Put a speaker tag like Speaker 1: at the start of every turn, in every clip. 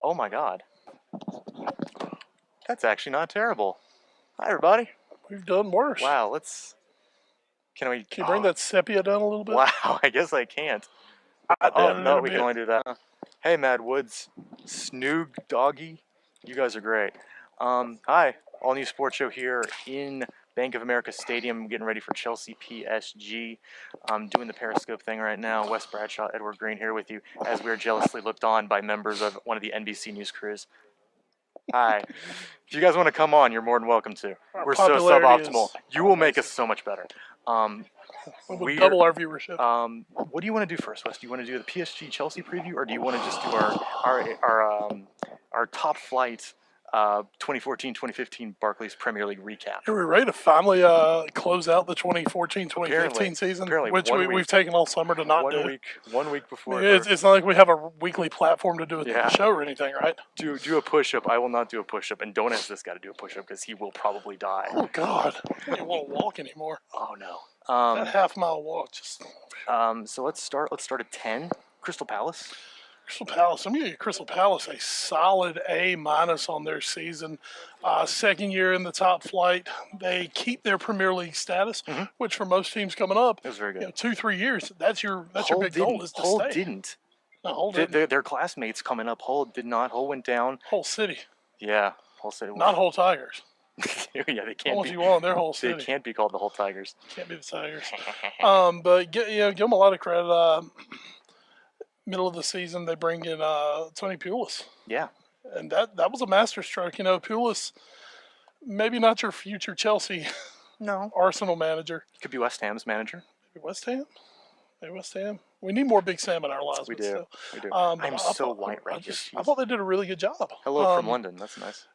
Speaker 1: Oh my God. That's actually not terrible. Hi, everybody.
Speaker 2: We've done worse.
Speaker 1: Wow, Can
Speaker 2: you bring that sepia down a little bit?
Speaker 1: Wow, I guess I can't. No, we can only do that. Hey, Mad Woods. Snoog Doggy. You guys are great. Hi, all new sports show here in Bank of America Stadium, getting ready for Chelsea PSG. I'm doing the Periscope thing right now. Wes Bradshaw, Edward Green here with you as we are jealously looked on by members of one of the NBC News crews. Hi. If you guys want to come on, you're more than welcome to. We're so suboptimal. You will make us so much better.
Speaker 2: We'll double our viewership.
Speaker 1: What do you want to do first, Wes? Do you want to do the PSG Chelsea preview, or do you want to just do our top flight 2014-2015 Barclays Premier League recap?
Speaker 2: Are we ready to finally close out the 2014-2015 season, which we've taken all summer to not do?
Speaker 1: 1 week before.
Speaker 2: It's not like we have a weekly platform to do a show or anything, right?
Speaker 1: Do a push-up. I will not do a push-up, and don't ask this guy to do a push-up because he will probably die.
Speaker 2: Oh, God. I don't want to walk anymore.
Speaker 1: Oh, no.
Speaker 2: That half-mile walk just...
Speaker 1: So let's start at 10. Crystal Palace.
Speaker 2: I'm going to give Crystal Palace a solid A- on their season. Second year in the top flight. They keep their Premier League status, which for most teams coming up,
Speaker 1: it was very good.
Speaker 2: 2-3 years. That's your big goal is to
Speaker 1: Hull
Speaker 2: stay.
Speaker 1: Didn't.
Speaker 2: No, Hull didn't.
Speaker 1: Their classmates coming up. Hull did not. Hull went down.
Speaker 2: Hull City.
Speaker 1: Yeah, Hull City.
Speaker 2: Not Hull Tigers.
Speaker 1: Yeah, they can't.
Speaker 2: Almost you want their Hull City.
Speaker 1: They can't be called the Hull Tigers.
Speaker 2: Can't be the Tigers. But give them a lot of credit. Middle of the season, they bring in Tony Pulis.
Speaker 1: Yeah.
Speaker 2: And that was a masterstroke. Pulis, maybe not your future Chelsea Arsenal manager.
Speaker 1: Could be West Ham's manager.
Speaker 2: Maybe West Ham? Maybe West Ham. We need more Big Sam in our lives.
Speaker 1: We do. I'm so white right here.
Speaker 2: I thought they did a really good job.
Speaker 1: Hello from London. That's nice.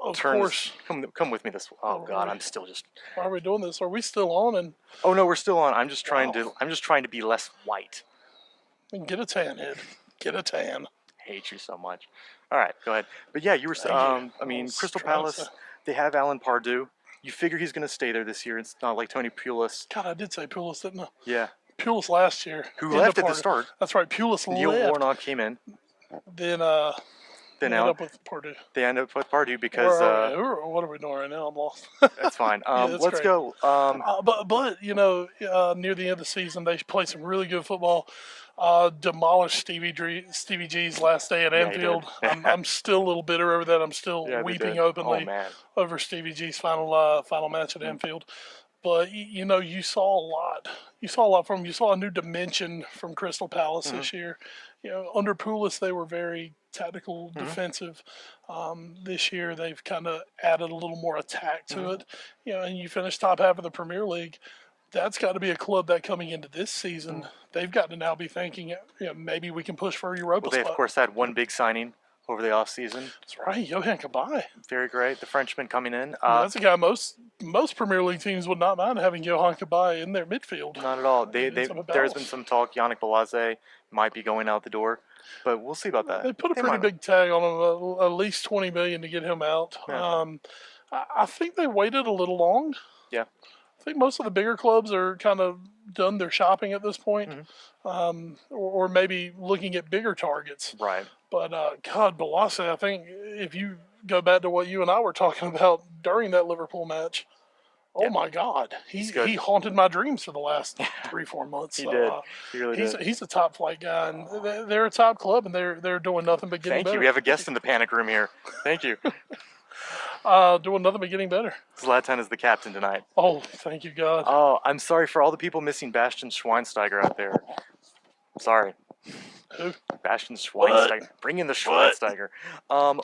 Speaker 2: Of course.
Speaker 1: Come with me this. Oh God, I'm still just.
Speaker 2: Why are we doing this? Are we still on?
Speaker 1: Oh no, we're still on. I'm just trying to be less white.
Speaker 2: Get a tan, Ed. Get a tan.
Speaker 1: Hate you so much. All right, go ahead. But yeah, you were. Crystal Palace. They have Alan Pardew. You figure he's going to stay there this year. It's not like Tony Pulis.
Speaker 2: God, I did say Pulis, didn't I?
Speaker 1: Yeah.
Speaker 2: Pulis last year.
Speaker 1: Who left at the start.
Speaker 2: That's right. Pulis left.
Speaker 1: Neil Warnock came in.
Speaker 2: Then they end up with Pardew.
Speaker 1: They end up with Pardew because.
Speaker 2: What are we doing right now? I'm lost.
Speaker 1: That's fine. Let's go.
Speaker 2: But near the end of the season, they played some really good football. Demolished Stevie G's last day at Anfield. I'm still a little bitter over that. I'm still weeping openly over Stevie G's final match at Anfield. But you saw a lot. You saw a lot from him. You saw a new dimension from Crystal Palace this year. Under Pulis, they were very tactical, defensive. This year, they've kind of added a little more attack to it. And you finish top half of the Premier League. That's got to be a club that coming into this season, they've got to now be thinking, maybe we can push for a Europa spot.
Speaker 1: They, of course, had one big signing over the offseason.
Speaker 2: That's right, Johan Cabaye.
Speaker 1: Very great. The Frenchman coming in.
Speaker 2: That's a guy most Premier League teams would not mind having Johan Cabaye in their midfield.
Speaker 1: Not at all. There's been some talk Yannick Balaze might be going out the door, but we'll see about that.
Speaker 2: They put a pretty big tag on him, at least $20 million to get him out. Yeah. I think they waited a little long.
Speaker 1: Yeah.
Speaker 2: I think most of the bigger clubs are kind of done their shopping at this point, or maybe looking at bigger targets.
Speaker 1: Right.
Speaker 2: But, God, Balasse, I think if you go back to what you and I were talking about during that Liverpool match, oh, my God. He haunted my dreams for the last 3-4 months.
Speaker 1: He did. He really did.
Speaker 2: He's a top flight guy, and they're a top club, and they're doing nothing but getting better.
Speaker 1: Thank you. We have a guest in the panic room here. Thank you.
Speaker 2: Doing nothing but getting better.
Speaker 1: Zlatan is the captain tonight.
Speaker 2: Oh, thank you, God.
Speaker 1: Oh, I'm sorry for all the people missing Bastian Schweinsteiger out there. Sorry.
Speaker 2: Who?
Speaker 1: Bastian Schweinsteiger. Bring in the Schweinsteiger.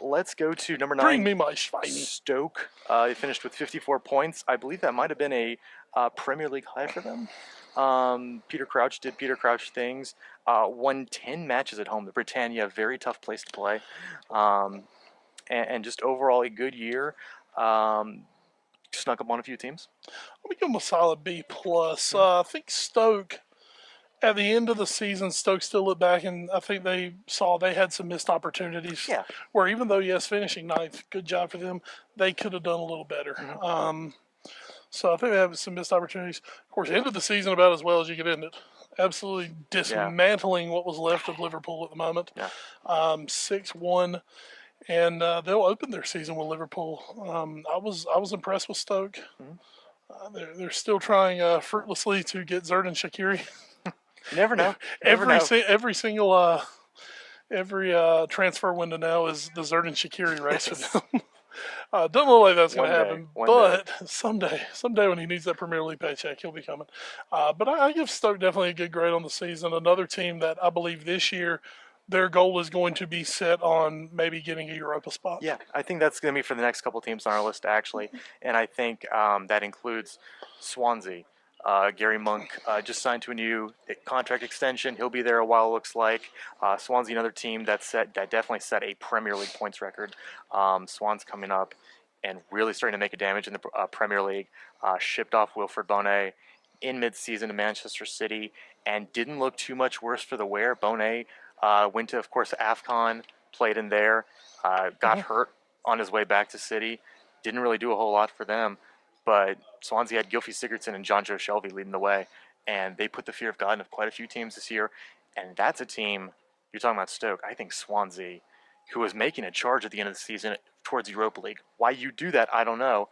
Speaker 1: Let's go to number 9.
Speaker 2: Bring me my Schweini.
Speaker 1: Stoke. They finished with 54 points. I believe that might have been a Premier League high for them. Peter Crouch did Peter Crouch things. Won 10 matches at home. The Britannia, very tough place to play. And just overall a good year. Snuck up on a few teams.
Speaker 2: Let me give them a solid B+. I think Stoke, at the end of the season, Stoke still looked back and I think they saw they had some missed opportunities.
Speaker 1: Yeah.
Speaker 2: Where even though, yes, finishing 9th, good job for them, they could have done a little better. So I think they have some missed opportunities. Of course, end of the season about as well as you could end it. absolutely dismantling what was left of Liverpool at the moment.
Speaker 1: Yeah.
Speaker 2: 6-1, and they'll open their season with Liverpool. I was impressed with Stoke. They're still trying fruitlessly to get Xherdan Shaqiri.
Speaker 1: You never know.
Speaker 2: Every single transfer window now is the Xherdan Shaqiri race for them. Don't look like that's going to happen, but someday when he needs that Premier League paycheck, he'll be coming. But I give Stoke definitely a good grade on the season. Another team that I believe this year their goal is going to be set on maybe getting a Europa spot.
Speaker 1: Yeah, I think that's going to be for the next couple teams on our list, actually. And I think that includes Swansea. Gary Monk just signed to a new contract extension. He'll be there a while, it looks like. Swansea, another team that definitely set a Premier League points record. Swans coming up and really starting to make a damage in the Premier League. Shipped off Wilfred Bonet in mid-season to Manchester City and didn't look too much worse for the wear. Bonet went to, of course, AFCON, played in there, got hurt on his way back to City. Didn't really do a whole lot for them. But Swansea had Gylfi Sigurdsson and Jonjo Shelvey leading the way. And they put the fear of God into quite a few teams this year. And that's a team, you're talking about Stoke, I think Swansea, who was making a charge at the end of the season towards Europa League. Why you do that, I don't know.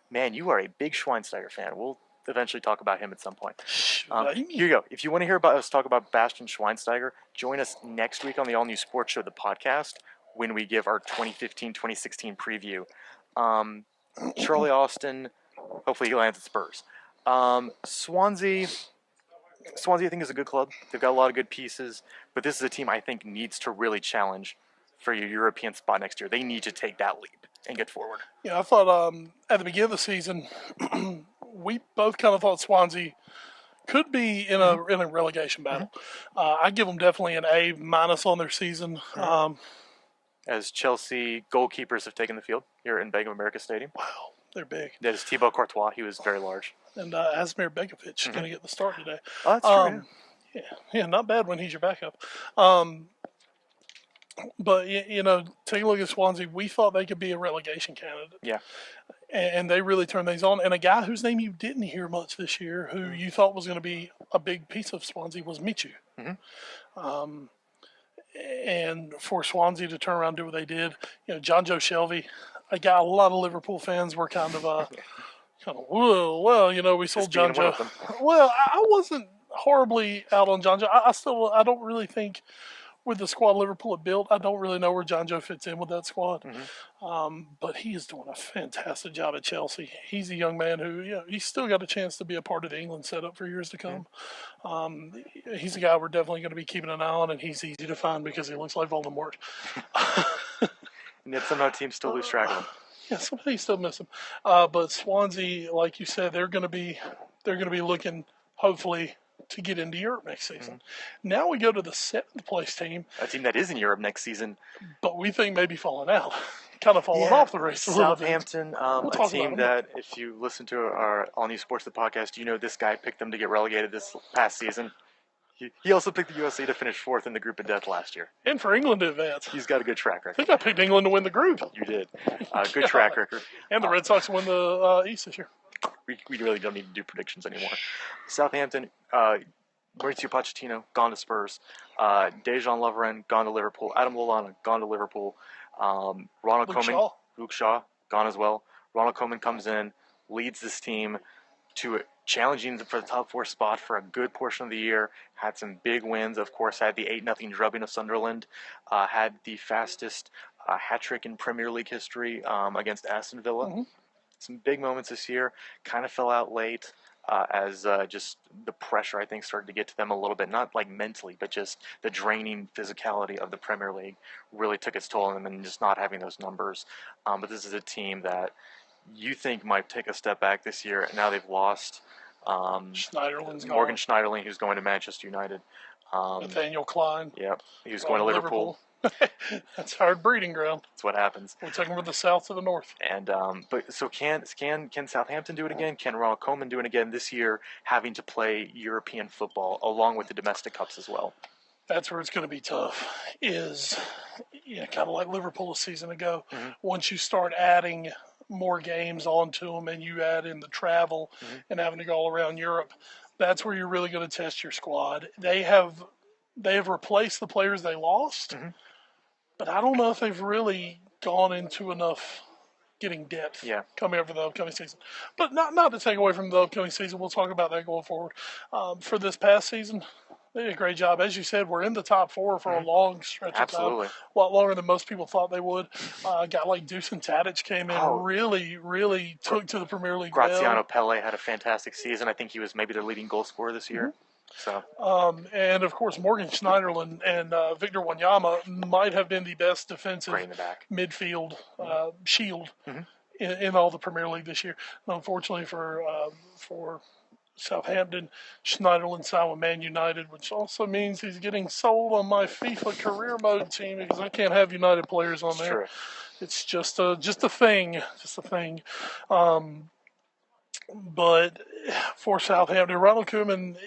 Speaker 1: Man, you are a big Schweinsteiger fan. We'll eventually talk about him at some point. Here you go. If you want to hear about us talk about Bastian Schweinsteiger, join us next week on the All New Sports Show, the podcast, when we give our 2015-2016 preview. Charlie Austin, hopefully he lands at Spurs. Swansea, I think, is a good club. They've got a lot of good pieces, but this is a team I think needs to really challenge for your European spot next year. They need to take that leap and get forward.
Speaker 2: Yeah, I thought at the beginning of the season, we both kind of thought Swansea could be in a relegation battle. I give them definitely an A- on their season.
Speaker 1: As Chelsea goalkeepers have taken the field here in Bank of America Stadium.
Speaker 2: Wow, they're big.
Speaker 1: That is Thibaut Courtois. He was very large.
Speaker 2: And Asmir Begovic is going to get the start today.
Speaker 1: Oh, that's true.
Speaker 2: Yeah, not bad when he's your backup. But, take a look at Swansea. We thought they could be a relegation candidate.
Speaker 1: Yeah.
Speaker 2: And they really turned things on. And a guy whose name you didn't hear much this year, who you thought was going to be a big piece of Swansea, was Michu. And for Swansea to turn around and do what they did, Jonjo Shelvey, a guy a lot of Liverpool fans were kind of whoa, well, we sold Jonjo. Well, I wasn't horribly out on Jonjo. I don't really think with the squad Liverpool had built, I don't really know where Jonjo fits in with that squad. But he is doing a fantastic job at Chelsea. He's a young man who, he's still got a chance to be a part of the England setup for years to come. He's a guy we're definitely going to be keeping an eye on, and he's easy to find because he looks like Voldemort.
Speaker 1: And yet somehow teams still lose track of him.
Speaker 2: Yeah, somehow you still miss him. But Swansea, like you said, they're going to be looking, hopefully, to get into Europe next season. Now we go to the 7th place team.
Speaker 1: A team that is in Europe next season.
Speaker 2: But we think maybe falling out. Kind of falling off the race a little bit.
Speaker 1: Southampton, a team that, if you listen to our All New Sports, the podcast, this guy picked them to get relegated this past season. He also picked the USA to finish 4th in the group of death last year.
Speaker 2: And for England to advance.
Speaker 1: He's got a good track record.
Speaker 2: I think I picked England to win the group.
Speaker 1: You did. Good track record.
Speaker 2: And the Red Sox win the East this year.
Speaker 1: We really don't need to do predictions anymore. Southampton, Mauricio Pochettino, gone to Spurs. Dejan Lovren, gone to Liverpool. Adam Lallana, gone to Liverpool. Luke Shaw, gone as well. Ronald Koeman comes in, leads this team to challenging for the top 4 spot for a good portion of the year. Had some big wins, of course. Had the 8-0 drubbing of Sunderland. Had the fastest hat trick in Premier League history against Aston Villa. Some big moments this year. Kind of fell out late. As just the pressure, I think, started to get to them a little bit. Not like mentally, but just the draining physicality of the Premier League really took its toll on them, and just not having those numbers. But this is a team that you think might take a step back this year, and now they've lost Morgan Schneiderlin, who's going to Manchester United.
Speaker 2: Nathaniel Klein.
Speaker 1: Yep, he was going to Liverpool.
Speaker 2: That's hard breeding ground.
Speaker 1: That's what happens.
Speaker 2: We're taking from the south to the north.
Speaker 1: And but so can Southampton do it again? Can Ronald Koeman do it again this year, having to play European football along with the domestic cups as well?
Speaker 2: That's where it's going to be tough. Is kind of like Liverpool a season ago. Once you start adding more games onto them, and you add in the travel and having to go all around Europe. that's where you're really going to test your squad. They have replaced the players they lost, but I don't know if they've really gone into enough getting depth coming up for the upcoming season. But not to take away from the upcoming season. We'll talk about that going forward. For this past season, they did a great job. As you said, we're in the top 4 for a long stretch of time. A lot longer than most people thought they would. A guy like Dusan Tadic came in, really took to the Premier League
Speaker 1: Graziano Pelle had a fantastic season. I think he was maybe their leading goal scorer this year. So,
Speaker 2: and of course, Morgan Schneiderlin and Victor Wanyama might have been the best defensive midfield shield in all the Premier League this year. Unfortunately for Southampton, Schneiderlin signed with Man United, which also means he's getting sold on my FIFA career mode team because I can't have United players on there. It's just a thing. But for Southampton, Ronald Koeman,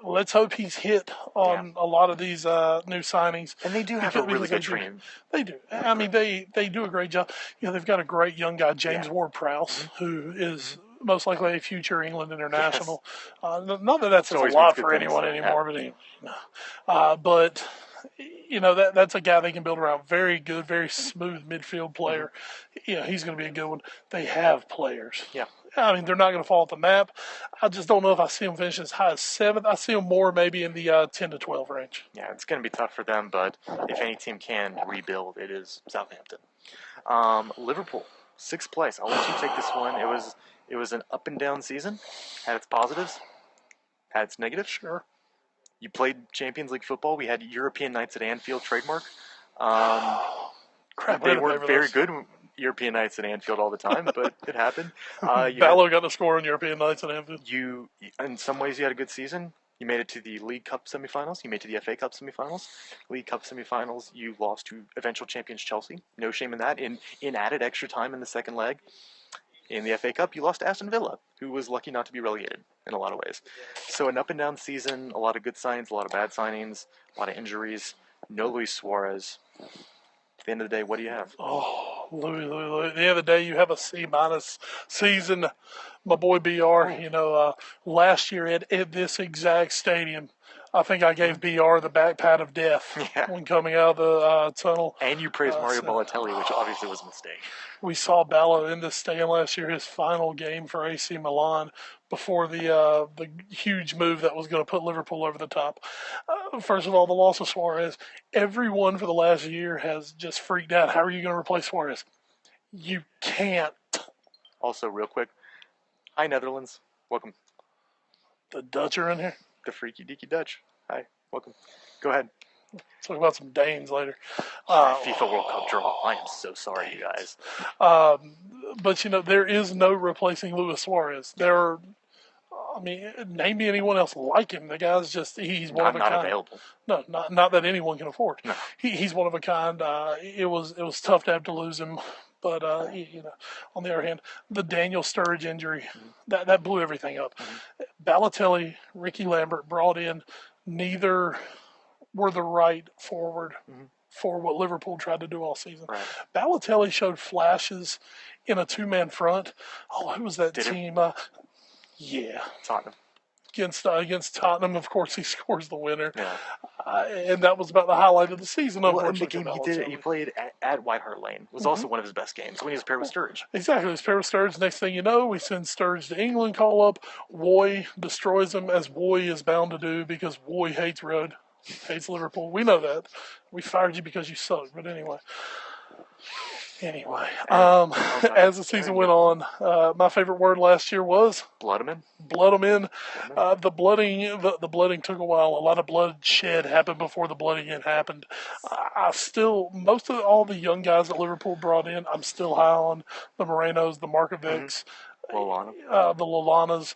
Speaker 2: let's hope he's hit on a lot of these new signings.
Speaker 1: And they do have a really good team.
Speaker 2: They do. I mean, they do a great job. They've got a great young guy, James Ward-Prowse, who is most likely a future England international. Not that that's a lot for anyone anymore, but anyway. But that's a guy they can build around. Very good, very smooth midfield player. He's going to be a good one. They have players. I mean, they're not going to fall off the map. I just don't know if I see them finish as high as 7th. I see them more maybe in the 10 to 12 range.
Speaker 1: Yeah, it's going to be tough for them, but if any team can rebuild, it is Southampton. Liverpool, 6th place. I'll let you take this one. It was an up and down season. Had its positives, had its negatives.
Speaker 2: Sure.
Speaker 1: You played Champions League football. We had European Nights at Anfield trademark. They weren't very good European Nights at Anfield all the time, but it happened.
Speaker 2: Ballo got the score on European Nights at Anfield.
Speaker 1: In some ways, you had a good season. You made it to the League Cup semifinals. You made it to the FA Cup semifinals. League Cup semifinals, you lost to eventual champions Chelsea. No shame in that. In added extra time in the second leg. In the FA Cup, you lost to Aston Villa, who was lucky not to be relegated in a lot of ways. So an up and down season, a lot of good signings, a lot of bad signings, a lot of injuries. No Luis Suarez. At the end of the day, what do you have?
Speaker 2: Oh, Louis. At the end of the day, you have a C- season. My boy BR, last year at this exact stadium, I think I gave BR the back pat of death when coming out of the tunnel.
Speaker 1: And you praised Mario Balotelli, which obviously was a mistake.
Speaker 2: We saw Ballo in this stadium last year, his final game for AC Milan before the huge move that was going to put Liverpool over the top. First of all, the loss of Suarez. Everyone for the last year has just freaked out. How are you going to replace Suarez? You can't.
Speaker 1: Also, real quick, hi, Netherlands. Welcome.
Speaker 2: The Dutch are in here.
Speaker 1: The freaky deaky Dutch. Hi, welcome. Go ahead.
Speaker 2: Talk about some Danes later.
Speaker 1: FIFA World Cup draw. I am so sorry, you guys.
Speaker 2: But, there is no replacing Luis Suarez. Name me anyone else like him. The guy's just, he's one of a kind.
Speaker 1: Not available.
Speaker 2: No, not that anyone can afford.
Speaker 1: No.
Speaker 2: He's one of a kind. It was tough to have to lose him. But, on the other hand, the Daniel Sturridge injury, that blew everything up. Balotelli, Ricky Lambert brought in, neither were the right forward for what Liverpool tried to do all season.
Speaker 1: Right.
Speaker 2: Balotelli showed flashes in a two-man front. Oh, who was that team?
Speaker 1: Tottenham.
Speaker 2: Against Tottenham, of course, he scores the winner.
Speaker 1: Yeah.
Speaker 2: And that was about the highlight of the season.
Speaker 1: Well, the game he played at White Hart Lane was also one of his best games when he was paired with Sturridge.
Speaker 2: Exactly, he was paired with Sturridge. Next thing you know, we send Sturridge to England call-up. Woy destroys him, as Woy is bound to do, because Woy hates Liverpool. We know that. We fired you because you suck, but anyway. As the season went on, my favorite word last year was
Speaker 1: blood 'em in.
Speaker 2: The blooding took a while. A lot of bloodshed happened before the blooding happened. Most of all the young guys that Liverpool brought in, I'm still high on. The Morenos, the Markovics, the Lalanas.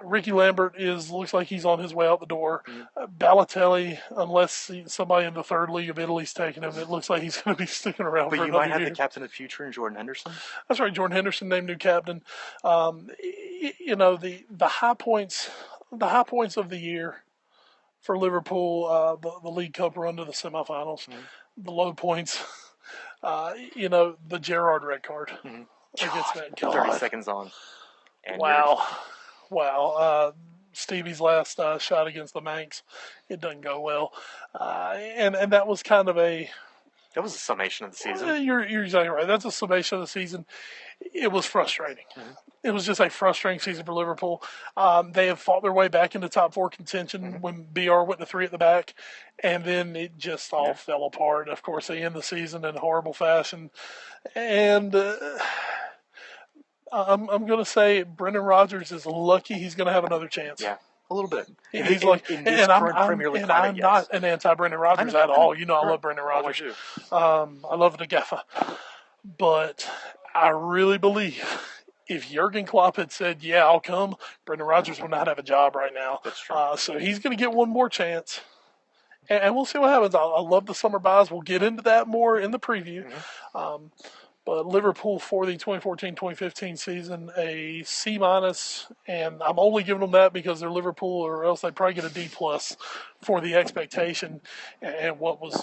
Speaker 2: Ricky Lambert looks like he's on his way out the door. Balotelli, unless somebody in the third league of Italy's taking him, it looks like he's going to be sticking around.
Speaker 1: But you might have the captain of the future in Jordan Henderson.
Speaker 2: That's right, Jordan Henderson named new captain. The high points of the year for Liverpool, the League Cup run to the semifinals. The low points, the Gerrard red card against that.
Speaker 1: 30 seconds on. And
Speaker 2: Wow. Stevie's last shot against the Manx, it doesn't go well, and that was kind of a.
Speaker 1: That was a summation of the season.
Speaker 2: You're exactly right. That's a summation of the season. It was frustrating.
Speaker 1: Mm-hmm.
Speaker 2: It was just a frustrating season for Liverpool. They have fought their way back into top 4 contention when BR went to 3 at the back, and then it just all fell apart. Of course, they end the season in horrible fashion, and I'm going to say Brendan Rodgers is lucky he's going to have another chance.
Speaker 1: Yeah, a little bit.
Speaker 2: He's like,
Speaker 1: in this current Premier League climate,
Speaker 2: I'm not an anti-Brendan Rodgers at all. You know, I love Brendan Rodgers. I love the Gaffer. But I really believe if Jurgen Klopp had said, yeah, I'll come, Brendan Rodgers would not have a job right now.
Speaker 1: That's true.
Speaker 2: So he's going to get one more chance. And we'll see what happens. I love the summer buys. We'll get into that more in the preview. But Liverpool for the 2014-2015 season, a C-, and I'm only giving them that because they're Liverpool, or else they'd probably get a D+ for the expectation and what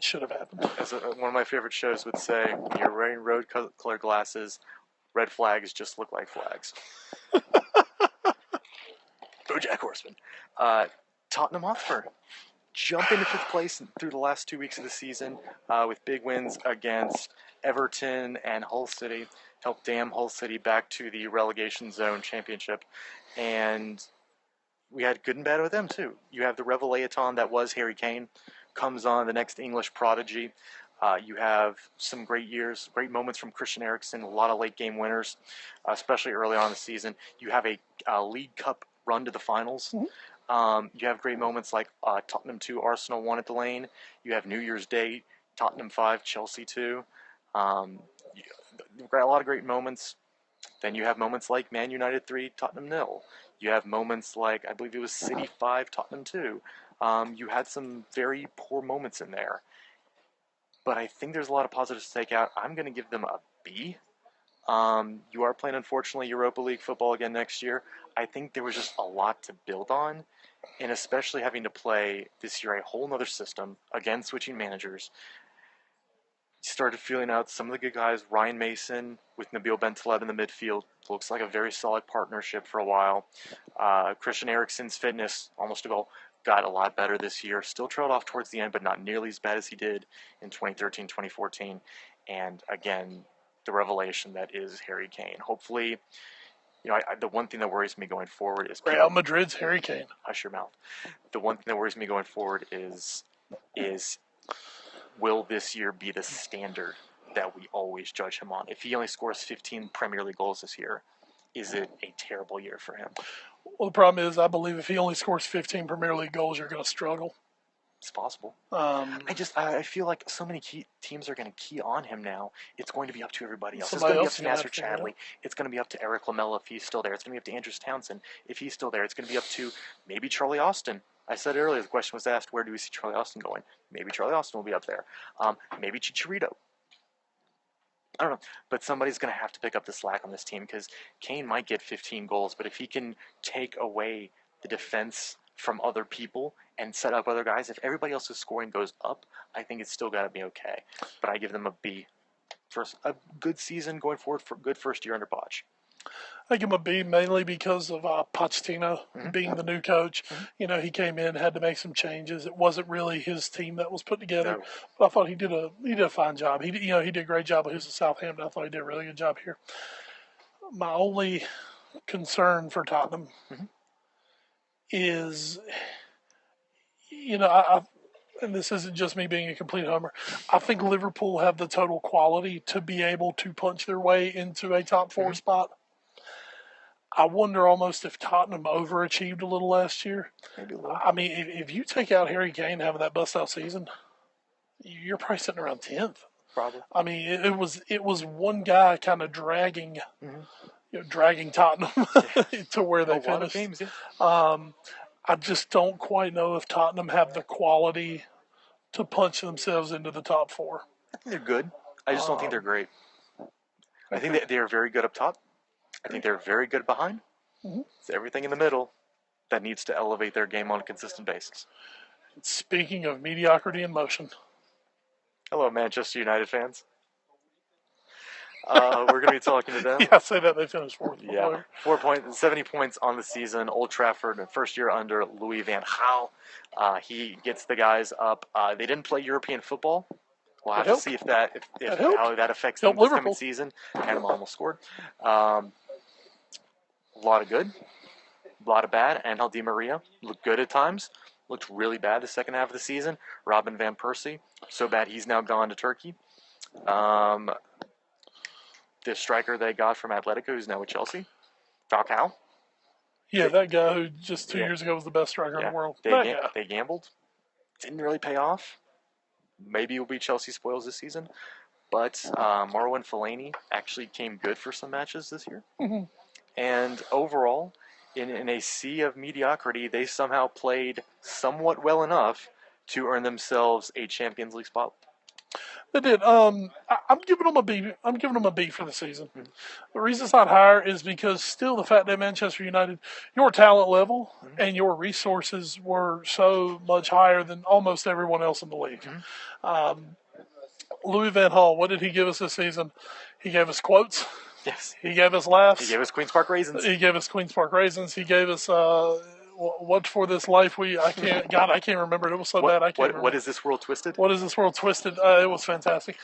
Speaker 2: should have happened.
Speaker 1: As one of my favorite shows would say, when you're wearing road-colored glasses, red flags just look like flags. BoJack Horseman. Tottenham Hotspur jump into 5th place through the last 2 weeks of the season with big wins against Everton and Hull City. Helped damn Hull City back to the relegation zone championship. And we had good and bad with them too. You have the revelaton that was Harry Kane comes on, the next English prodigy. You have some great years, great moments from Christian Eriksen, a lot of late game winners, especially early on in the season. You have a League Cup run to the finals. You have great moments like Tottenham 2, Arsenal 1 at the Lane. You have New Year's Day, Tottenham 5, Chelsea 2. You've got a lot of great moments. Then you have moments like Man United 3, Tottenham 0. You have moments like, I believe it was City 5, Tottenham 2. You had some very poor moments in there. But I think there's a lot of positives to take out. I'm going to give them a B. You are playing, unfortunately, Europa League football again next year. I think there was just a lot to build on, and especially having to play this year a whole nother system, again switching managers. Started feeling out some of the good guys. Ryan Mason with Nabil Bentaleb in the midfield looks like a very solid partnership for a while. Christian Eriksen's fitness, almost a goal, got a lot better this year. Still trailed off towards the end, but not nearly as bad as he did in 2013, 2014. And again, the revelation that is Harry Kane. Hopefully, the one thing that worries me going forward is
Speaker 2: Real Madrid's Harry Kane.
Speaker 1: Hush your mouth. The one thing that worries me going forward is will this year be the standard that we always judge him on? If he only scores 15 Premier League goals this year, is it a terrible year for him?
Speaker 2: Well, the problem is, I believe if he only scores 15 Premier League goals, you're going to struggle.
Speaker 1: It's possible. I feel like so many teams are going to key on him now. It's going to be up to everybody else. It's going to be up to Nasser Chadley. It's going to be up to Eric Lamela if he's still there. It's going to be up to Andrews Townsend if he's still there. It's going to be up to maybe Charlie Austin. I said earlier, the question was asked, where do we see Charlie Austin going? Maybe Charlie Austin will be up there. Maybe Chicharito. I don't know. But somebody's going to have to pick up the slack on this team because Kane might get 15 goals, but if he can take away the defense from other people and set up other guys, if everybody else's scoring goes up, I think it's still got to be okay. But I give them a B. First, a good season going forward, for good first year under Poch.
Speaker 2: I give him a B mainly because of Pochettino being the new coach. He came in, had to make some changes. It wasn't really his team that was put together. No. But I thought he did a fine job. He did a great job when he was at Southampton. I thought he did a really good job here. My only concern for Tottenham is, and this isn't just me being a complete homer, I think Liverpool have the total quality to be able to punch their way into a top 4 spot. I wonder almost if Tottenham overachieved a little last year.
Speaker 1: Maybe a little.
Speaker 2: I mean, if you take out Harry Kane having that bust-out season, you're probably sitting around 10th.
Speaker 1: Probably.
Speaker 2: I mean, it was one guy kind of dragging Tottenham to where they finished.
Speaker 1: A lot of games, yeah.
Speaker 2: I just don't quite know if Tottenham have the quality to punch themselves into the top 4.
Speaker 1: I think they're good. I just don't think they're great. I think they are very good up top. I think they're very good behind. It's everything in the middle that needs to elevate their game on a consistent basis.
Speaker 2: Speaking of mediocrity in motion.
Speaker 1: Hello, Manchester United fans. We're going to be talking to them.
Speaker 2: Yeah, say that they finished fourth.
Speaker 1: Yeah, 70 points on the season. Old Trafford, first year under Louis van Gaal. He gets the guys up. They didn't play European football. We'll have to see if how that affects them this coming season. Panama almost scored. A lot of good, a lot of bad. Angel Di Maria looked good at times. Looked really bad the second half of the season. Robin van Persie, so bad he's now gone to Turkey. The striker they got from Atletico, who's now with Chelsea, Falcao.
Speaker 2: Yeah, that guy who just 2 years ago was the best striker in the world.
Speaker 1: They gambled. Didn't really pay off. Maybe it will be Chelsea spoils this season. But Marwan Fellaini actually came good for some matches this year.
Speaker 2: Mm-hmm.
Speaker 1: And overall, in a sea of mediocrity, they somehow played somewhat well enough to earn themselves a Champions League spot.
Speaker 2: They did. I'm giving them a B. I'm giving them a B for the season. Mm-hmm. The reason it's not higher is because still the fact that Manchester United, your talent level and your resources were so much higher than almost everyone else in the league. Mm-hmm. Louis van Gaal, what did he give us this season? He gave us quotes.
Speaker 1: Yes.
Speaker 2: He gave us laughs.
Speaker 1: He gave us Queen's Park raisins.
Speaker 2: He gave us Queen's Park raisins. He gave us what for this life I can't remember it. It was so bad I can't remember.
Speaker 1: What is this world twisted?
Speaker 2: What is this world twisted? It was fantastic.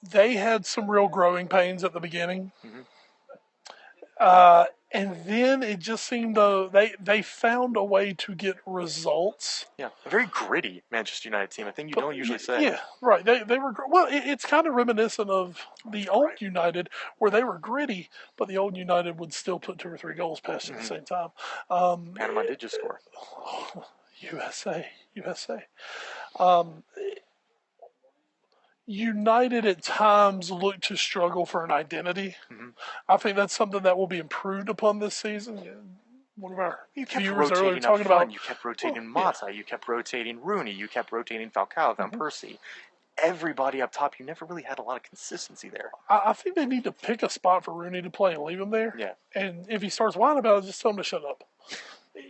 Speaker 2: They had some real growing pains at the beginning. Mm-hmm. And then it just seemed though they found a way to get results.
Speaker 1: Yeah, a very gritty Manchester United team. I think you don't usually say.
Speaker 2: Yeah, right. They were well. It's kind of reminiscent of the old United, where they were gritty, but the old United would still put 2 or 3 goals past you at the same time.
Speaker 1: Panama did just score.
Speaker 2: USA. United at times look to struggle for an identity. Mm-hmm. I think that's something that will be improved upon this season. One of our viewers earlier talking about.
Speaker 1: You kept rotating Mata. You kept rotating Rooney. You kept rotating Falcao, Van Persie. Everybody up top, you never really had a lot of consistency there.
Speaker 2: I think they need to pick a spot for Rooney to play and leave him there.
Speaker 1: Yeah.
Speaker 2: And if he starts whining about it, just tell him to shut up.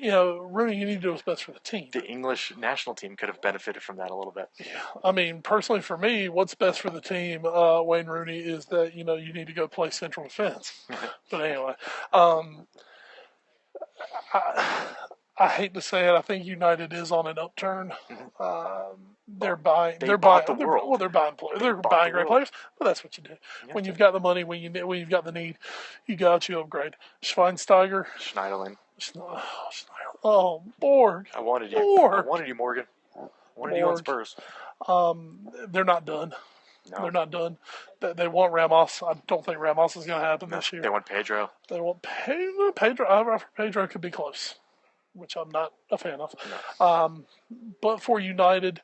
Speaker 2: Rooney, you need to do what's best for the team.
Speaker 1: The English national team could have benefited from that a little bit.
Speaker 2: Yeah, I mean, personally for me, what's best for the team, Wayne Rooney, is that you need to go play central defense. But anyway, I hate to say it, I think United is on an upturn. They're buying great players, but that's what you do. When you've got the money, when you've got the need, you upgrade. Schweinsteiger,
Speaker 1: Schneiderlin.
Speaker 2: Oh, Borg.
Speaker 1: I wanted you, Morgan. I wanted you on Spurs.
Speaker 2: They're not done.
Speaker 1: No.
Speaker 2: They're not done. They want Ramos. I don't think Ramos is going to happen this year.
Speaker 1: They want Pedro.
Speaker 2: They want Pedro. Pedro could be close, which I'm not a fan of. No. But for United,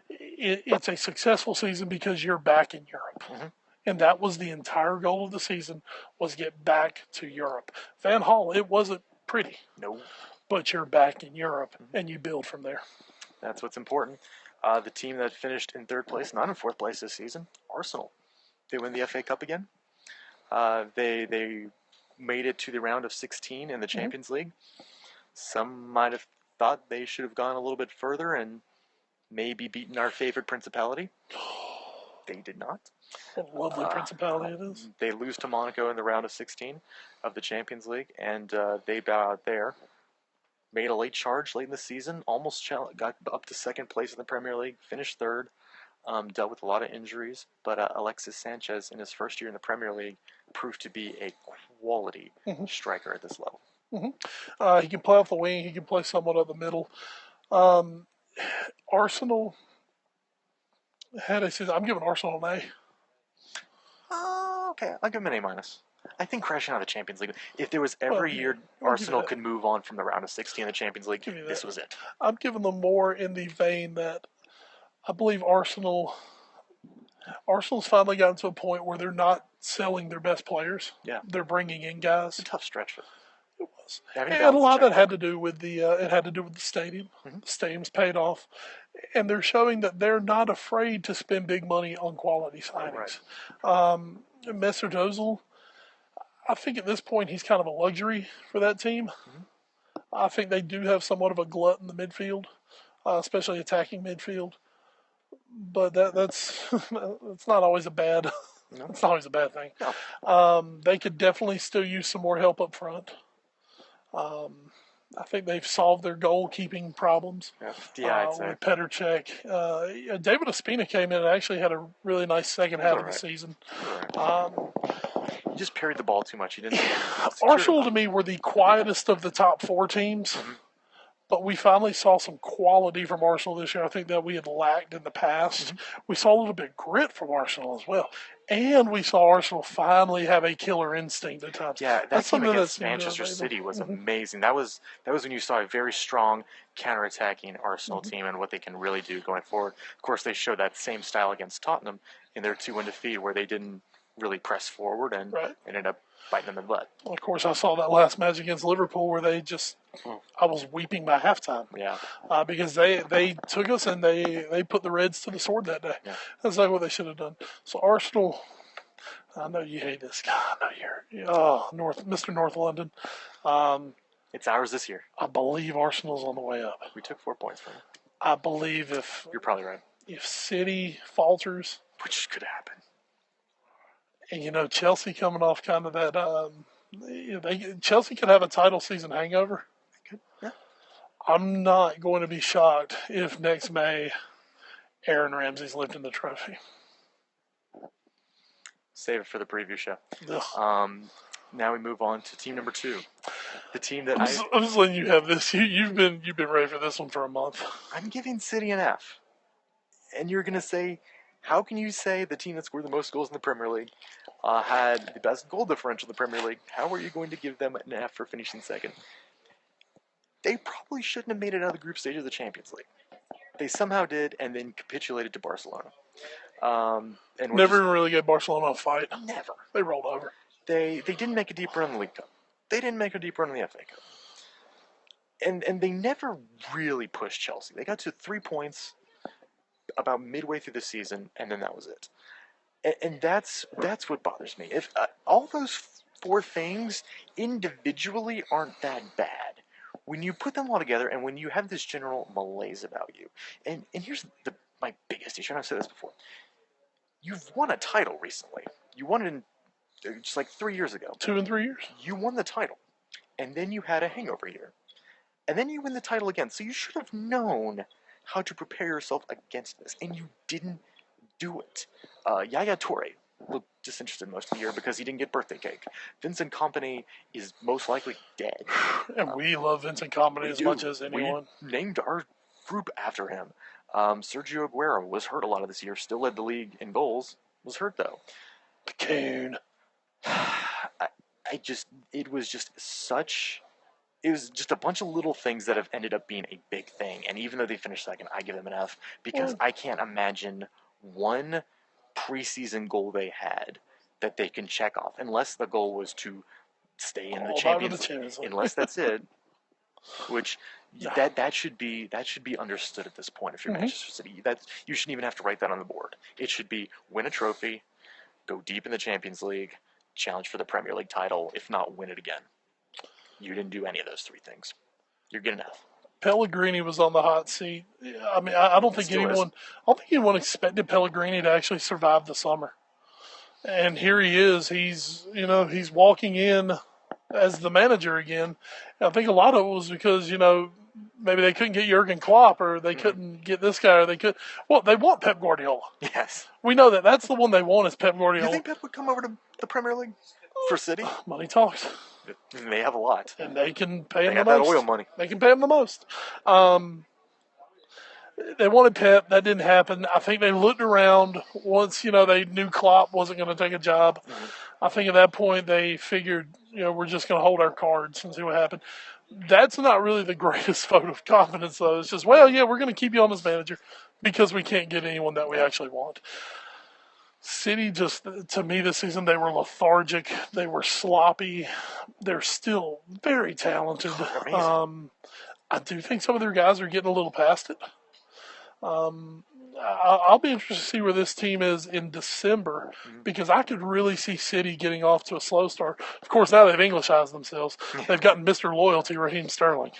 Speaker 2: it's a successful season because you're back in Europe. Mm-hmm. And that was the entire goal of the season, was get back to Europe. Van Gaal, it wasn't pretty.
Speaker 1: No.
Speaker 2: But you're back in Europe, and you build from there.
Speaker 1: That's what's important. The team that finished in 3rd place, not in 4th place this season, Arsenal. They win the FA Cup again. They made it to the round of 16 in the Champions League. Some might have thought they should have gone a little bit further and maybe beaten our favorite Principality. They did not.
Speaker 2: What a lovely Principality it is.
Speaker 1: They lose to Monaco in the round of 16 of the Champions League, and they bow out there. Made a late charge late in the season, almost got up to 2nd place in the Premier League, finished 3rd, dealt with a lot of injuries, but Alexis Sanchez, in his first year in the Premier League, proved to be a quality striker at this level.
Speaker 2: Mm-hmm. He can play off the wing, he can play somewhat up the middle. Arsenal had a season. I'm giving Arsenal an A.
Speaker 1: Okay, I'll give him an A minus. I think crashing out of the Champions League, if there was every year Arsenal could move on from the round of 16 in the Champions League, this was it.
Speaker 2: I'm giving them more in the vein that I believe Arsenal's finally gotten to a point where they're not selling their best players.
Speaker 1: Yeah.
Speaker 2: They're bringing in guys.
Speaker 1: It's a tough stretch for them.
Speaker 2: It was. And a lot of that had to do with the stadium. Mm-hmm. The stadium's paid off. And they're showing that they're not afraid to spend big money on quality signings. Right. Mesut Ozil, I think at this point he's kind of a luxury for that team. Mm-hmm. I think they do have somewhat of a glut in the midfield, especially attacking midfield. But that's not always a bad
Speaker 1: No.
Speaker 2: It's not always a bad thing.
Speaker 1: No.
Speaker 2: They could definitely still use some more help up front. I think they've solved their goalkeeping problems
Speaker 1: I'd say.
Speaker 2: with Petr Cech. David Ospina came in and actually had a really nice second half of the season.
Speaker 1: He just parried the ball too much. He didn't.
Speaker 2: Arsenal, to me, were the quietest of the top 4 teams. But we finally saw some quality from Arsenal this year. I think that we had lacked in the past. We saw a little bit of grit from Arsenal as well. And we saw Arsenal finally have a killer instinct at times.
Speaker 1: Yeah, that game against Manchester City was amazing. That was when you saw a very strong counterattacking Arsenal team and what they can really do going forward. Of course, they showed that same style against Tottenham in their 2-1 defeat where they didn't really press forward and ended up biting them in the butt.
Speaker 2: Well, of course, I saw that last match against Liverpool where they just I was weeping by halftime.
Speaker 1: Yeah.
Speaker 2: Because they took us and they put the Reds to the sword that day. Yeah. That's like what they should have done. So Arsenal, I know you hate this guy. I know Mr. North London.
Speaker 1: It's ours this year.
Speaker 2: I believe Arsenal's on the way up.
Speaker 1: We took 4 points from them.
Speaker 2: I believe if
Speaker 1: you're probably right.
Speaker 2: If City falters,
Speaker 1: which could happen,
Speaker 2: and Chelsea coming off kind of that, Chelsea could have a title season hangover.
Speaker 1: They could, yeah.
Speaker 2: I'm not going to be shocked if next May Aaron Ramsey's lifting the trophy.
Speaker 1: Save it for the preview show. Now we move on to team number 2. The team that
Speaker 2: I'm just letting you have this. You've been ready for this one for a month.
Speaker 1: I'm giving City an F. And you're going to say, how can you say the team that scored the most goals in the Premier League had the best goal differential in the Premier League? How are you going to give them an F for finishing second? They probably shouldn't have made it out of the group stage of the Champions League. They somehow did, and then capitulated to Barcelona. And
Speaker 2: never even really gave Barcelona a fight.
Speaker 1: Never.
Speaker 2: They rolled over.
Speaker 1: They didn't make a deep run in the League Cup. They didn't make a deep run in the FA Cup. And they never really pushed Chelsea. They got to 3 points about midway through the season, and then that was it. And that's what bothers me. If all those 4 things individually aren't that bad, when you put them all together and when you have this general malaise about you, and here's my biggest issue, and I've said this before, you've won a title recently. You won it in just like 3 years ago.
Speaker 2: 2 and 3 years.
Speaker 1: You won the title, and then you had a hangover year, and then you win the title again. So you should have known how to prepare yourself against this, and you didn't do it. Yaya Toure looked disinterested most of the year because he didn't get birthday cake. Vincent Kompany is most likely dead.
Speaker 2: And we love Vincent Kompany as much as anyone.
Speaker 1: We named our group after him. Sergio Aguero was hurt a lot of this year, still led the league in goals, was hurt though.
Speaker 2: Cocoon.
Speaker 1: It was just a bunch of little things that have ended up being a big thing. And even though they finished second, I give them an F because I can't imagine one preseason goal they had that they can check off, unless the goal was to stay in the Champions League. Unless that's it, which that should be understood at this point. If you're Manchester City, you shouldn't even have to write that on the board. It should be win a trophy, go deep in the Champions League, challenge for the Premier League title, if not win it again. You didn't do any of those 3 things. You're good enough.
Speaker 2: Pellegrini was on the hot seat. I mean, I don't think anyone expected Pellegrini to actually survive the summer. And here he is. He's walking in as the manager again. And I think a lot of it was because, maybe they couldn't get Jurgen Klopp, or they couldn't get this guy, or they could. Well, they want Pep Guardiola.
Speaker 1: Yes.
Speaker 2: We know that. That's the one they want is Pep Guardiola.
Speaker 1: You think Pep would come over to the Premier League for City?
Speaker 2: Money talks.
Speaker 1: They have a lot.
Speaker 2: And they can pay him the most.
Speaker 1: They got that oil money.
Speaker 2: They can pay him the most. They wanted Pep. That didn't happen. I think they looked around once, they knew Klopp wasn't going to take a job. I think at that point they figured, we're just going to hold our cards and see what happened. That's not really the greatest vote of confidence, though. It's just, we're going to keep you on as manager because we can't get anyone that we actually want. City just, to me this season, they were lethargic. They were sloppy. They're still very talented. I do think some of their guys are getting a little past it. I'll be interested to see where this team is in December because I could really see City getting off to a slow start. Of course, now they've Englishized themselves. They've gotten Mr. Loyalty, Raheem Sterling.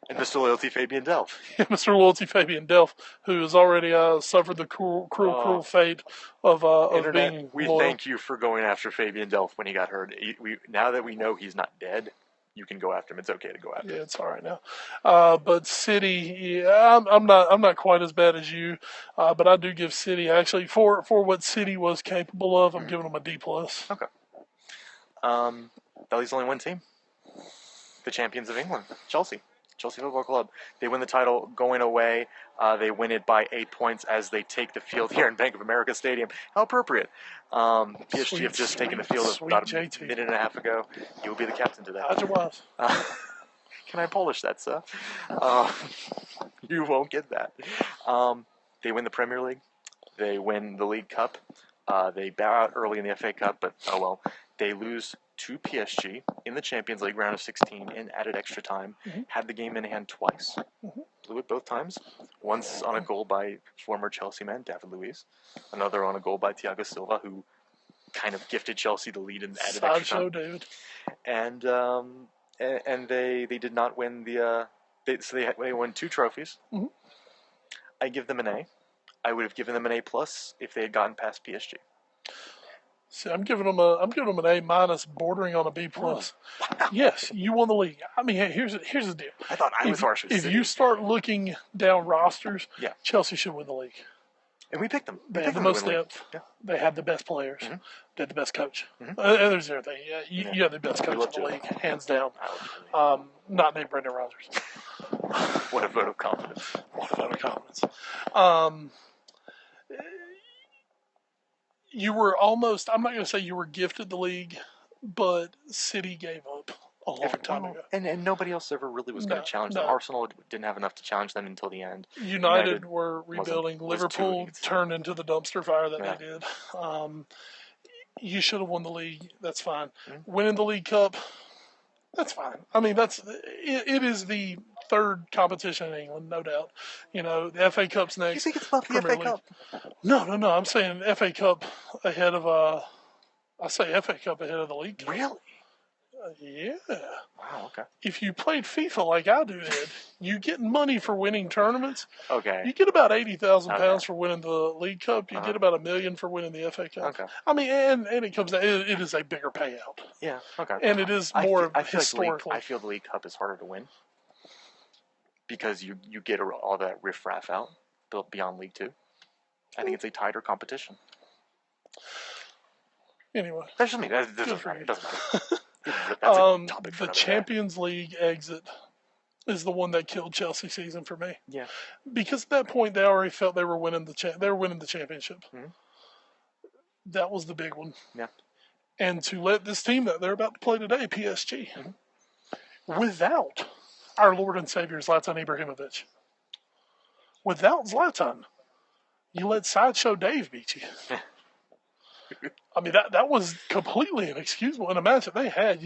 Speaker 1: And Mr. Loyalty Fabian Delph.
Speaker 2: Mr. Loyalty Fabian Delph, who has already suffered the cruel fate of being
Speaker 1: we
Speaker 2: loyal.
Speaker 1: thank you for going after Fabian Delph when he got hurt. Now that we know he's not dead, you can go after him. It's okay to go after him.
Speaker 2: Yeah, it's all right now. But City, I'm not quite as bad as you, but I do give City actually for what City was capable of. I'm giving them a D+.
Speaker 1: Okay. That leaves only one team. The champions of England, Chelsea Football Club. They win the title going away. They win it by 8 points as they take the field here in Bank of America Stadium. How appropriate. PSG have just taken the field about a minute and a half ago. You will be the captain today.
Speaker 2: How's your wife?
Speaker 1: Can I polish that, sir? You won't get that. They win the Premier League. They win the League Cup. They bow out early in the FA Cup, but oh well. They lose to PSG in the Champions League round of 16 in added extra time. Had the game in hand twice. Blew it both times. Once on a goal by former Chelsea man David Luiz. Another on a goal by Thiago Silva, who kind of gifted Chelsea the lead in added extra time.
Speaker 2: David.
Speaker 1: And they did not win the. They won 2 trophies. I give them an A. I would have given them an A+ if they had gotten past PSG.
Speaker 2: See, I'm giving them an A-, bordering on a B+.
Speaker 1: Wow.
Speaker 2: Yes, you won the league. I mean, hey, here's the deal.
Speaker 1: I thought I was harsh with
Speaker 2: If
Speaker 1: City.
Speaker 2: you start looking down rosters,
Speaker 1: Yeah.
Speaker 2: Chelsea should win the league.
Speaker 1: And we picked them.
Speaker 2: They have the most depth.
Speaker 1: Yeah.
Speaker 2: They have the best players. They have the best coach. There's everything. Yeah, you have the best coach in the league, hands down. Not named Brendan Rodgers.
Speaker 1: What a vote of confidence.
Speaker 2: What a vote of confidence. You were almost, I'm not going to say you were gifted the league, but City gave up a long time ago.
Speaker 1: And nobody else ever really was going to challenge them. Arsenal didn't have enough to challenge them until the end.
Speaker 2: United were rebuilding. Liverpool turned into the dumpster fire that they did. You should have won the league. That's fine. Winning the League Cup, that's fine. I mean, it is the third competition in England, no doubt. You know, the FA Cup's next.
Speaker 1: You think it's about the FA Cup?
Speaker 2: No. I'm saying FA Cup ahead of I say FA Cup ahead of the League Cup.
Speaker 1: Really?
Speaker 2: Yeah.
Speaker 1: Wow. Okay.
Speaker 2: If you played FIFA like I do, Ed, you get money for winning tournaments.
Speaker 1: Okay.
Speaker 2: You get about £80,000 for winning the League Cup. You get about $1 million for winning the FA Cup.
Speaker 1: Okay.
Speaker 2: I mean, and it comes down. It is a bigger payout.
Speaker 1: Yeah. Okay.
Speaker 2: And it is more historically.
Speaker 1: I feel the League Cup is harder to win because you get all that riffraff out built beyond League Two. I think it's a tighter competition.
Speaker 2: Anyway,
Speaker 1: that's just me. It doesn't matter.
Speaker 2: The Champions League exit is the one that killed Chelsea season for me.
Speaker 1: Yeah.
Speaker 2: Because at that point they already felt they were winning the championship. That was the big one.
Speaker 1: Yeah.
Speaker 2: And to let this team that they're about to play today, PSG, without our Lord and Savior Zlatan Ibrahimovic, without Zlatan, you let Sideshow Dave beat you. I mean, that was completely inexcusable in a match that they had.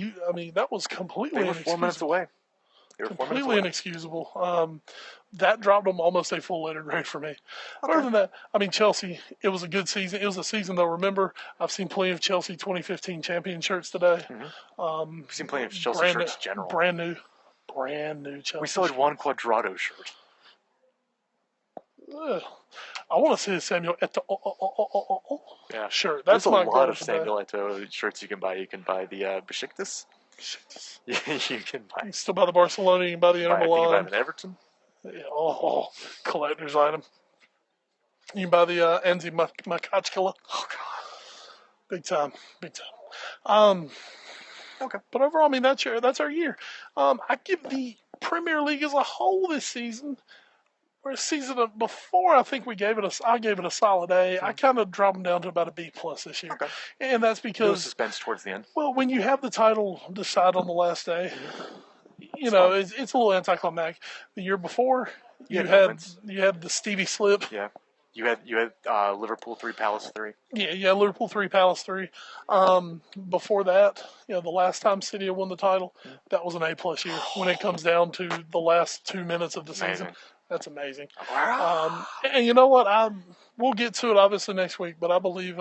Speaker 2: That was completely inexcusable.
Speaker 1: They were 4 minutes away.
Speaker 2: Completely inexcusable. That dropped them almost a full letter grade for me. Okay. Other than that, I mean, Chelsea, it was a good season. It was a season they'll remember. I've seen plenty of Chelsea 2015 champion shirts today.
Speaker 1: I've seen plenty of Chelsea shirts in general.
Speaker 2: Brand new Chelsea.
Speaker 1: We still had one Quadrado shirt.
Speaker 2: I want to see the Samuel Eto'o shirt.
Speaker 1: There's a lot of Samuel Eto'o shirts you can buy. You can buy the Besiktas. You can buy.
Speaker 2: You can still buy the Barcelona. You can buy the Inter Milan.
Speaker 1: You can buy the Everton.
Speaker 2: Yeah, collector's item. You can buy the Enzi Makachkala.
Speaker 1: Oh God,
Speaker 2: big time.
Speaker 1: Okay,
Speaker 2: but overall, I mean that's our year. I give the Premier League as a whole this season. Whereas season before, I think I gave it a solid A. I kind of dropped them down to about a B+ this year.
Speaker 1: Okay.
Speaker 2: And that's because
Speaker 1: no suspense towards the end.
Speaker 2: Well, when you have the title decided on the last day, it's a little anticlimactic. The year before, you had the Stevie slip.
Speaker 1: Yeah. You had Liverpool 3, Palace 3.
Speaker 2: Yeah, Liverpool 3, Palace 3. Before that, the last time City won the title, that was an A+ year. When it comes down to the last 2 minutes of the season. That's amazing. And you know what? We'll get to it obviously next week, but I believe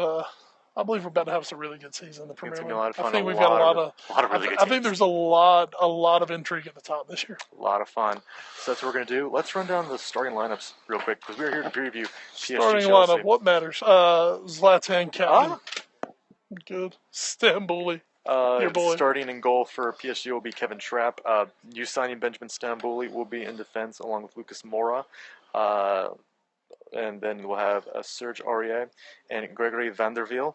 Speaker 2: I believe we're about to have some really good season in the Premier
Speaker 1: It's
Speaker 2: League.
Speaker 1: gonna be a lot of fun.
Speaker 2: I think we've got a lot of
Speaker 1: really good
Speaker 2: I think there's a lot of intrigue at the top this year.
Speaker 1: A lot of fun. So that's what we're gonna do. Let's run down the starting lineups real quick because we're here to preview PSG
Speaker 2: Starting
Speaker 1: Chelsea.
Speaker 2: lineup. What matters? Zlatan, captain. Good. Stambouli. Your boy.
Speaker 1: Starting in goal for PSG will be Kevin Trapp. New signing Benjamin Stambouli will be in defense along with Lucas Moura. And then we'll have Serge Aurier and Gregory Vanderveel.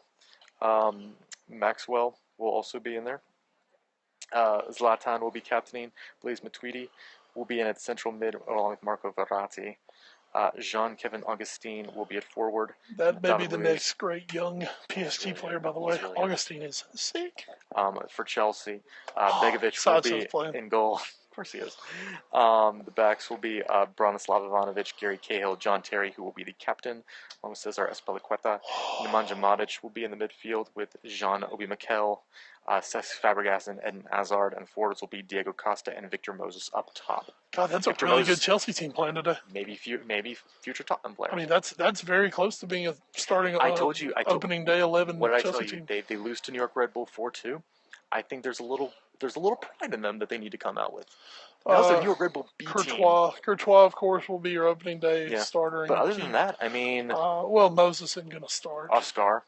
Speaker 1: Maxwell will also be in there. Zlatan will be captaining. Blaise Matuidi will be in at central mid along with Marco Verratti. Jean-Kevin Augustin will be at forward.
Speaker 2: That may be the next great young PSG player, by the way. Really Augustin is sick.
Speaker 1: For Chelsea, Begovic will be in goal. Of course he is. The backs will be Branislav Ivanovic, Gary Cahill, John Terry, who will be the captain, along with Cesar Azpilicueta. Nemanja Matic will be in the midfield with Jean Obi Mikel, Cesc Fabregas, and Eden Hazard. And forwards will be Diego Costa and Victor Moses up top.
Speaker 2: God, that's Victor a really Moses, good Chelsea team playing today.
Speaker 1: Maybe future Tottenham players.
Speaker 2: I mean, that's very close to being a starting. Opening day 11.
Speaker 1: What did I tell you? They lose to New York Red Bull 4-2. I think there's a little pride in them that they need to come out with. That was a New York Red Bull B
Speaker 2: Courtois,
Speaker 1: team.
Speaker 2: Courtois, of course, will be your opening day starter.
Speaker 1: But other than that, I mean,
Speaker 2: well, Moses isn't going to start.
Speaker 1: Oscar.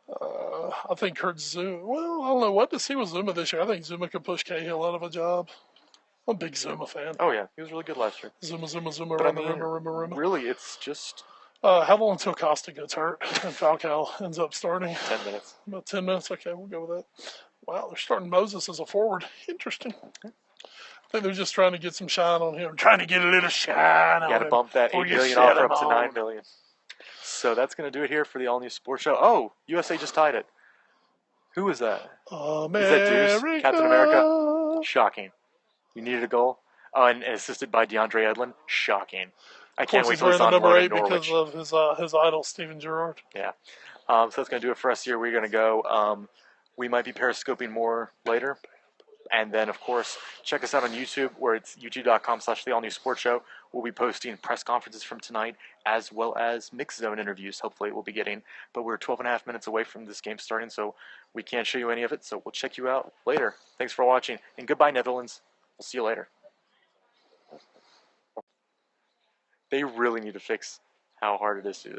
Speaker 2: I think Kurt Zuma. Well, I don't know what to see with Zuma this year. I think Zuma could push Cahill out of a job. I'm a big Zuma fan.
Speaker 1: Oh yeah, he was really good last year.
Speaker 2: Zuma.
Speaker 1: But really, it's just.
Speaker 2: How long until Costa gets hurt and Falcao ends up starting?
Speaker 1: 10 minutes.
Speaker 2: About 10 minutes. Okay, we'll go with that. Wow, they're starting Moses as a forward. Interesting. I think they're just trying to get some shine on him. Trying to get a little shine on him.
Speaker 1: Got to bump that $8 million offer up to $9 million. So that's going to do it here for the all-new sports show. Oh, USA just tied it. Who is that?
Speaker 2: America.
Speaker 1: Is that Deuce? Captain America? Shocking. You needed a goal? Oh, and assisted by DeAndre Edlin? Shocking. I can't wait till he's on
Speaker 2: number 8 because of his idol, Steven Gerrard.
Speaker 1: Yeah. So that's going to do it for us here. We're going to go. We might be periscoping more later. And then, of course, check us out on YouTube, where it's youtube.com/theallnewsportshow. We'll be posting press conferences from tonight, as well as mixed zone interviews, hopefully we'll be getting. But we're 12 and a half minutes away from this game starting, so we can't show you any of it. So we'll check you out later. Thanks for watching, and goodbye, Netherlands. We'll see you later. They really need to fix how hard it is to do this.